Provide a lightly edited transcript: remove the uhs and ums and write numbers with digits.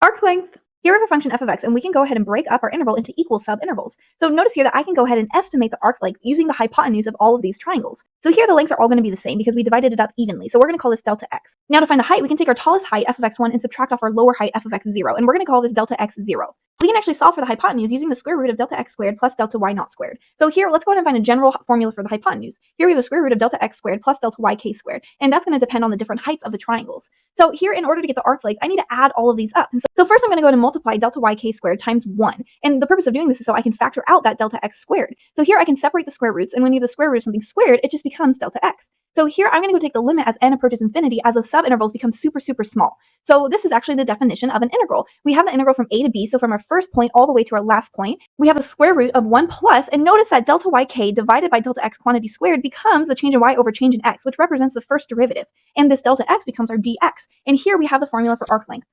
Arc length. Here we have a function f of x, and we can go ahead and break up our interval into equal subintervals. So notice here that I can go ahead and estimate the arc length using the hypotenuse of all of these triangles. So here the lengths are all going to be the same because we divided it up evenly. So we're going to call this delta x. Now to find the height, we can take our tallest height, f of x1, and subtract off our lower height, f of x0, and we're going to call this delta x0. We can actually solve for the hypotenuse using the square root of delta x squared plus delta y naught squared. So here, let's go ahead and find a general formula for the hypotenuse. Here we have the square root of delta x squared plus delta yk squared, and that's going to depend on the different heights of the triangles. So here, in order to get the arc length, I need to add all of these up. And so first I'm going to go ahead and multiply delta yk squared times 1. And the purpose of doing this is so I can factor out that delta x squared. So here I can separate the square roots, and when you have the square root of something squared, it just becomes delta x. So here I'm going to go take the limit as n approaches infinity as those subintervals become super, super small. So this is actually the definition of an integral. We have the integral from a to b, so from our first point all the way to our last point, we have the square root of 1 plus, and notice that delta yk divided by delta x quantity squared becomes the change in y over change in x, which represents the first derivative. And this delta x becomes our dx. And here we have the formula for arc length.